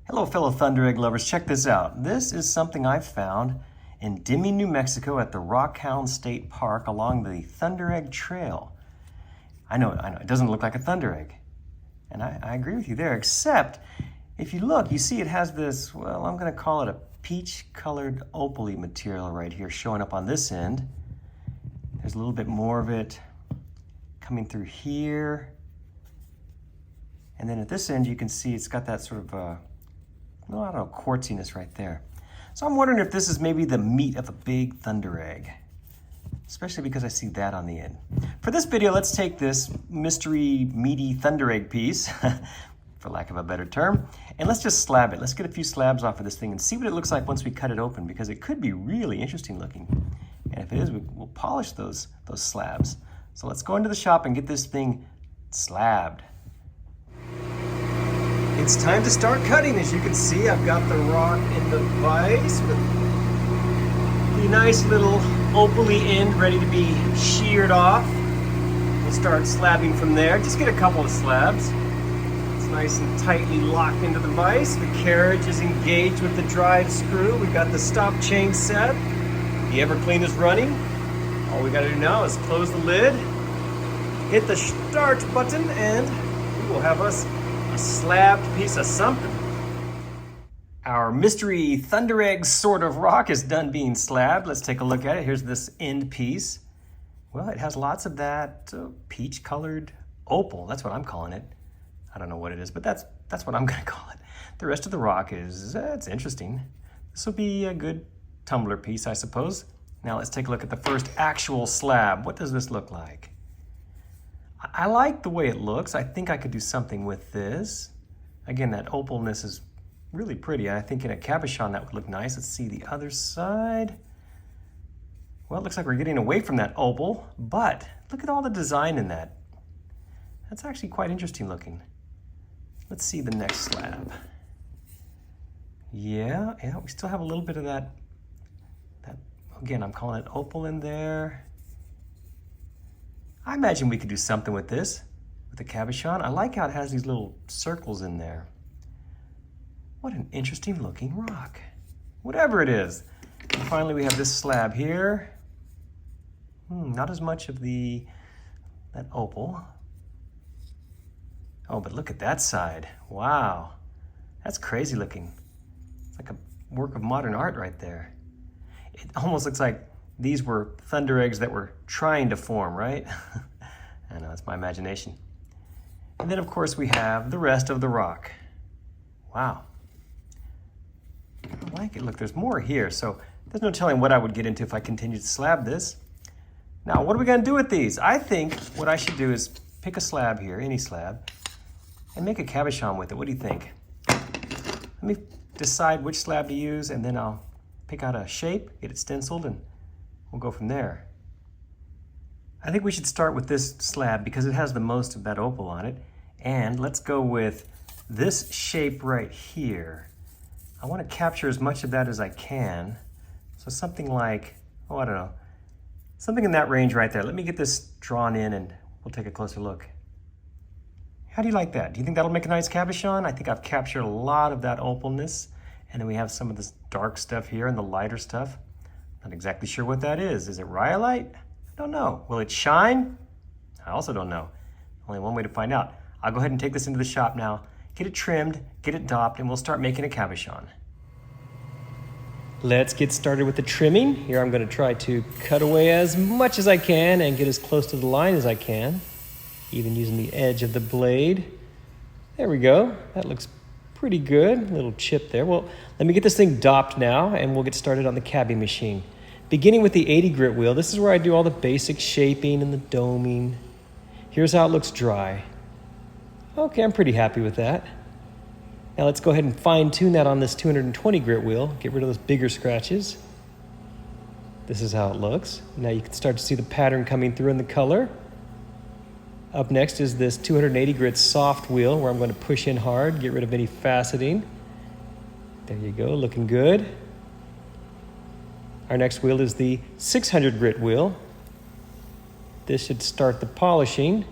Hello fellow Thunderegg lovers, check this out. This is something I found in Dimmy, New Mexico at the Rockhound State Park along the Thunderegg Trail. I know, it doesn't look like a Thunderegg. And I agree with you there, except if you look, you see it has this, well, I'm gonna call it a peach-colored opal-y material right here showing up on this end. There's a little bit more of it coming through here. And then at this end, you can see it's got that sort of, well, I don't know, quartziness right there. So I'm wondering if this is maybe the meat of a big Thunderegg, especially because I see that on the end. For this video, let's take this mystery meaty Thunderegg piece, for lack of a better term, and let's just slab it. Let's get a few slabs off of this thing and see what it looks like once we cut it open, because it could be really interesting looking. And if it is, we'll polish those slabs. So let's go into the shop and get this thing slabbed. It's time to start cutting. As you can see, I've got the rock in the vise with the nice little opal-y end ready to be sheared off. We'll start slabbing from there. Just get a couple of slabs. It's nice and tightly locked into the vise. The carriage is engaged with the drive screw. We've got the stop chain set. The Everclean is running. All we gotta do now is close the lid, hit the start button, and we will have us a slabbed piece of something. Our mystery Thunderegg sort of rock is done being slabbed. Let's take a look at it. Here's this end piece. Well, it has lots of that peach-colored opal. That's what I'm calling it. I don't know what it is, but that's what I'm gonna call it. The rest of the rock is, it's interesting. This will be a good tumbler piece, I suppose. Now let's take a look at the first actual slab. What does this look like? I like the way it looks. I think I could do something with this. Again, that opalness is really pretty. I think in a cabochon that would look nice. Let's see the other side. Well, it looks like we're getting away from that opal, but look at all the design in that. That's actually quite interesting looking. Let's see the next slab. Yeah, we still have a little bit of that, again, I'm calling it opal in there. I imagine we could do something with this, with the cabochon. I like how it has these little circles in there. What an interesting looking rock. Whatever it is. And finally, we have this slab here. Not as much of that opal. Oh, but look at that side. Wow, that's crazy looking. It's like a work of modern art right there. It almost looks like these were Thundereggs that were trying to form, right? I know, it's my imagination. And then, of course, we have the rest of the rock. Wow. I like it. Look, there's more here, so there's no telling what I would get into if I continued to slab this. Now, what are we going to do with these? I think what I should do is pick a slab here, any slab, and make a cabochon with it. What do you think? Let me decide which slab to use, and then I'll pick out a shape, get it stenciled, and we'll go from there. I think we should start with this slab because it has the most of that opal on it. And let's go with this shape right here. I want to capture as much of that as I can. So something like, oh, I don't know, something in that range right there. Let me get this drawn in and we'll take a closer look. How do you like that? Do you think that'll make a nice cabochon? I think I've captured a lot of that opalness. And then we have some of this dark stuff here and the lighter stuff. Not exactly sure what that is. Is it rhyolite? I don't know. Will it shine? I also don't know. Only one way to find out. I'll go ahead and take this into the shop now, get it trimmed, get it dopped, and we'll start making a cabochon. Let's get started with the trimming. Here I'm going to try to cut away as much as I can and get as close to the line as I can, even using the edge of the blade. There we go. That looks pretty good. A little chip there. Well, let me get this thing dopped now and we'll get started on the cabbing machine. Beginning with the 80 grit wheel, this is where I do all the basic shaping and the doming. Here's how it looks dry. Okay, I'm pretty happy with that. Now let's go ahead and fine tune that on this 220 grit wheel. Get rid of those bigger scratches. This is how it looks. Now you can start to see the pattern coming through in the color. Up next is this 280 grit soft wheel where I'm going to push in hard, get rid of any faceting. There you go, looking good. Our next wheel is the 600 grit wheel. This should start the polishing.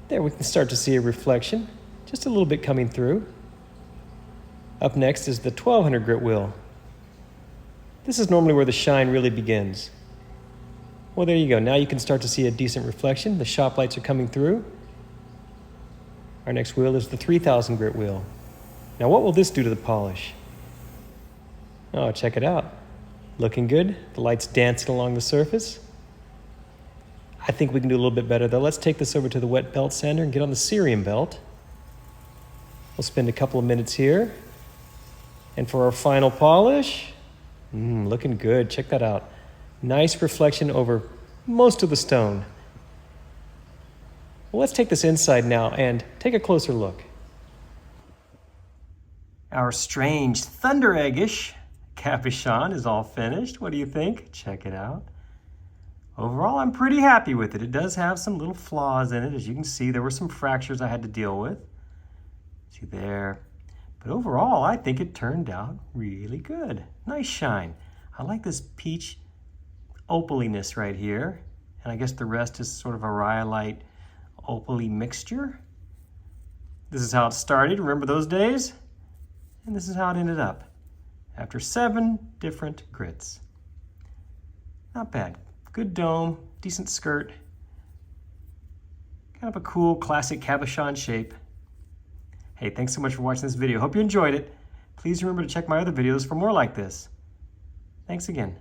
There we can start to see a reflection, just a little bit coming through. Up next is the 1200 grit wheel. This is normally where the shine really begins. Well, there you go. Now you can start to see a decent reflection. The shop lights are coming through. Our next wheel is the 3000 grit wheel. Now what will this do to the polish? Oh, check it out. Looking good. The light's dancing along the surface. I think we can do a little bit better though. Let's take this over to the wet belt sander and get on the cerium belt. We'll spend a couple of minutes here. And for our final polish, looking good. Check that out. Nice reflection over most of the stone. Well, let's take this inside now and take a closer look. Our strange Thunderegg-ish cabochon is all finished. What do you think? Check it out. Overall, I'm pretty happy with it. It does have some little flaws in it. As you can see, there were some fractures I had to deal with. See there. But overall, I think it turned out really good. Nice shine. I like this peach opaliness right here. And I guess the rest is sort of a rhyolite opaly mixture. This is how it started. Remember those days? And this is how it ended up after 7 different grits. Not bad. Good dome, decent skirt. Kind of a cool classic cabochon shape. Hey, thanks so much for watching this video. Hope you enjoyed it. Please remember to check my other videos for more like this. Thanks again.